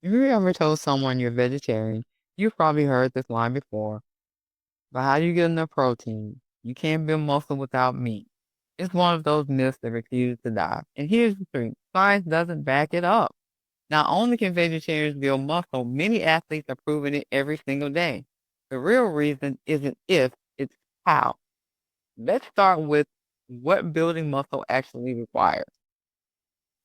If you ever told someone you're vegetarian, you've probably heard this line before. But how do you get enough protein? You can't build muscle without meat. It's one of those myths that refuse to die. And here's the truth. Science doesn't back it up. Not only can vegetarians build muscle, many athletes are proving it every single day. The real reason isn't if, it's how. Let's start with what building muscle actually requires.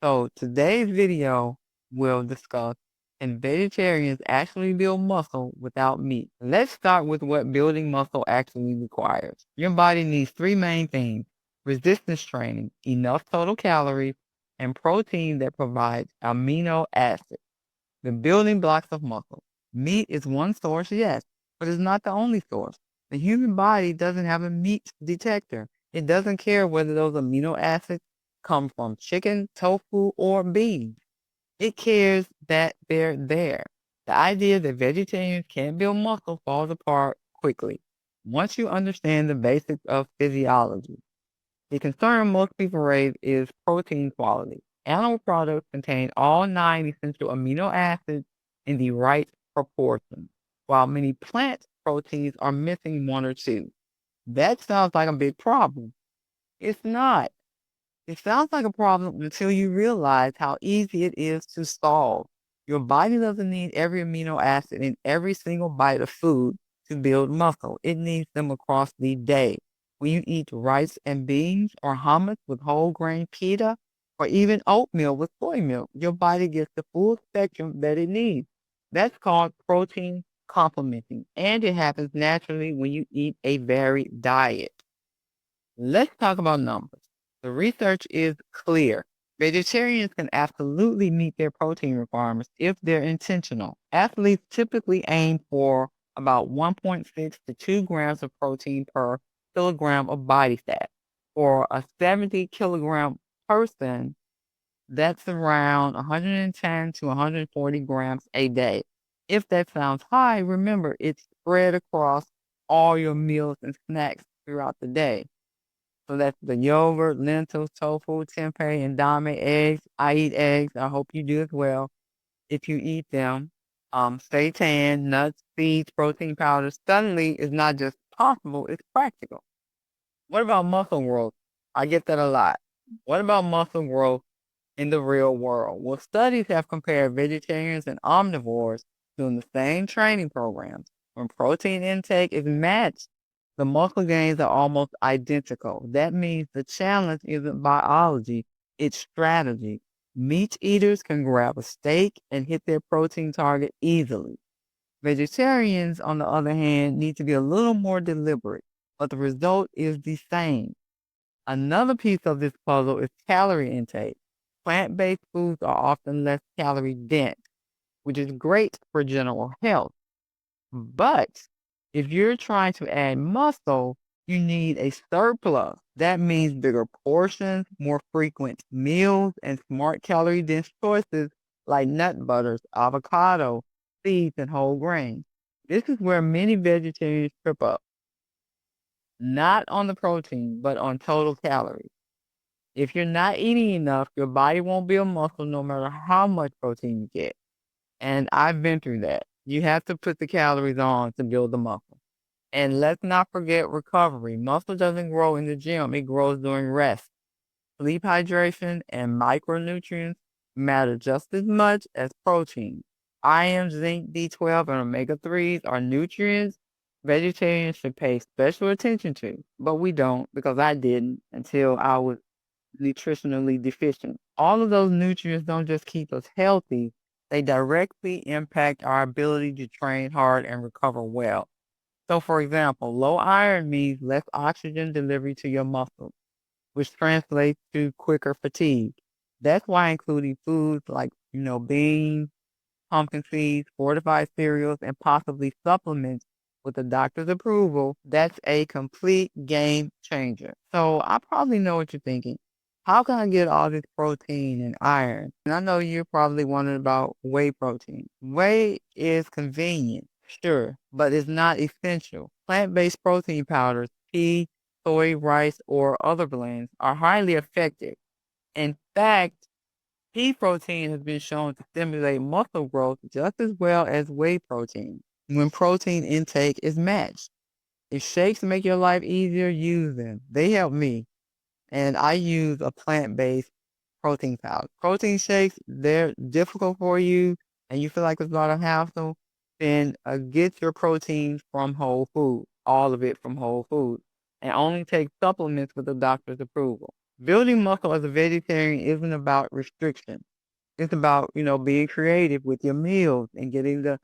So today's video will discuss can vegetarians actually build muscle without meat. Let's start with what building muscle actually requires. Your body needs three main things: resistance training, enough total calories, and protein that provides amino acids, the building blocks of muscle. Meat is one source, yes, but it's not the only source. The human body doesn't have a meat detector. It doesn't care whether those amino acids come from chicken, tofu, or beans. It cares that they're there. The idea that vegetarians can't build muscle falls apart quickly once you understand the basics of physiology. The concern most people raise is protein quality. Animal products contain all 9 essential amino acids in the right proportion, while many plant proteins are missing one or two. That sounds like a big problem. It's not. It sounds like a problem until you realize how easy it is to solve. Your body doesn't need every amino acid in every single bite of food to build muscle. It needs them across the day. When you eat rice and beans or hummus with whole grain pita or even oatmeal with soy milk, your body gets the full spectrum that it needs. That's called protein complementing, and it happens naturally when you eat a varied diet. Let's talk about numbers. The research is clear. Vegetarians can absolutely meet their protein requirements if they're intentional. Athletes typically aim for about 1.6 to 2 grams of protein per kilogram of body fat. For a 70-kilogram person, that's around 110 to 140 grams a day. If that sounds high, remember it's spread across all your meals and snacks throughout the day. So that's the yogurt, lentils, tofu, tempeh, and dame eggs. I eat eggs. I hope you do as well. If you eat them, seitan, nuts, seeds, protein powders. Suddenly, it's not just possible; it's practical. What about muscle growth? I get that a lot. What about muscle growth in the real world? Well, studies have compared vegetarians and omnivores doing the same training programs. When protein intake is matched, the muscle gains are almost identical. That means the challenge isn't biology, it's strategy. Meat eaters can grab a steak and hit their protein target easily. Vegetarians, on the other hand, need to be a little more deliberate, but the result is the same. Another piece of this puzzle is calorie intake. Plant-based foods are often less calorie dense, which is great for general health. But if you're trying to add muscle, you need a surplus. That means bigger portions, more frequent meals, and smart calorie dense choices like nut butters, avocado, seeds, and whole grains. This is where many vegetarians trip up, not on the protein, but on total calories. If you're not eating enough, your body won't build muscle no matter how much protein you get. And I've been through that. You have to put the calories on to build the muscle. And let's not forget recovery. Muscle doesn't grow in the gym, it grows during rest. Sleep, hydration, and micronutrients matter just as much as protein. Iron, zinc, B12, and omega 3s are nutrients vegetarians should pay special attention to, but we don't because I didn't until I was nutritionally deficient. All of those nutrients don't just keep us healthy, they directly impact our ability to train hard and recover well. So, for example, low iron means less oxygen delivery to your muscles, which translates to quicker fatigue. That's why including foods like, beans, pumpkin seeds, fortified cereals, and possibly supplements with the doctor's approval, that's a complete game changer. So I probably know what you're thinking. How can I get all this protein and iron? And I know you're probably wondering about whey protein. Whey is convenient, sure, but it's not essential. Plant-based protein powders, pea, soy, rice, or other blends are highly effective. In fact, Pea protein has been shown to stimulate muscle growth just as well as whey protein when protein intake is matched. If shakes make your life easier, use them. They help me, and I use a plant-based protein powder. Protein shakes, they're difficult for you and you feel like it's a lot of hassle, then get your protein from whole food, all of it from whole food, and only take supplements with the doctor's approval. Building muscle as a vegetarian isn't about restriction. It's about, being creative with your meals and getting the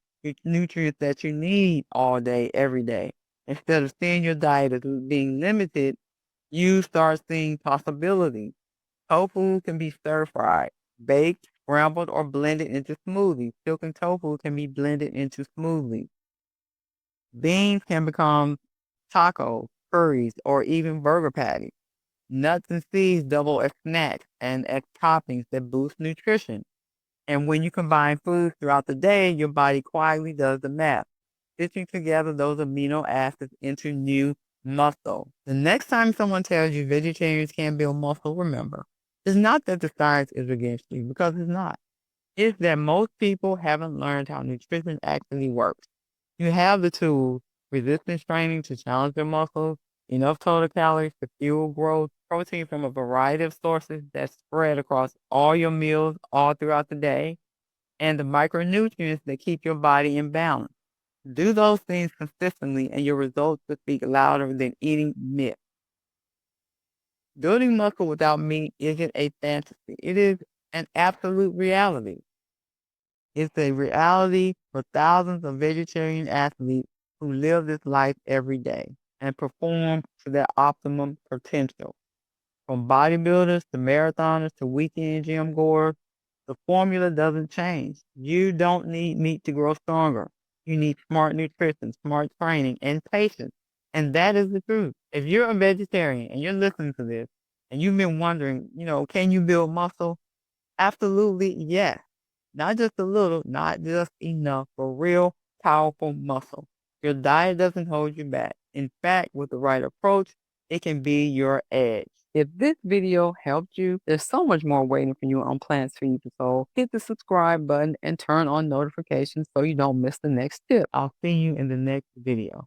nutrients that you need all day, every day. Instead of seeing your diet as being limited, you start seeing possibilities. Tofu can be stir-fried, baked, scrambled, or blended into smoothies. Silk and tofu can be blended into smoothies. Beans can become tacos, curries, or even burger patties. Nuts and seeds double as snacks and as toppings that boost nutrition. And when you combine foods throughout the day, your body quietly does the math, stitching together those amino acids into new muscle. The next time someone tells you vegetarians can't build muscle, remember, it's not that the science is against you, because it's not. It's that most people haven't learned how nutrition actually works. You have the tools, resistance training to challenge your muscles, enough total calories to fuel growth, protein from a variety of sources that's spread across all your meals all throughout the day, and the micronutrients that keep your body in balance. Do those things consistently, and your results will speak louder than eating myth. Building muscle without meat isn't a fantasy. It is an absolute reality. It's a reality for thousands of vegetarian athletes who live this life every day and perform to their optimum potential. From bodybuilders to marathoners to weekend gym goers, the formula doesn't change. You don't need meat to grow stronger. You need smart nutrition, smart training, and patience. And that is the truth. If you're a vegetarian and you're listening to this and you've been wondering, can you build muscle? Absolutely, yes. Not just a little, not just enough, for real, powerful muscle. Your diet doesn't hold you back. In fact, with the right approach, it can be your edge. If this video helped you, there's so much more waiting for you on Plants Feed the Soul. Hit the subscribe button and turn on notifications so you don't miss the next tip. I'll see you in the next video.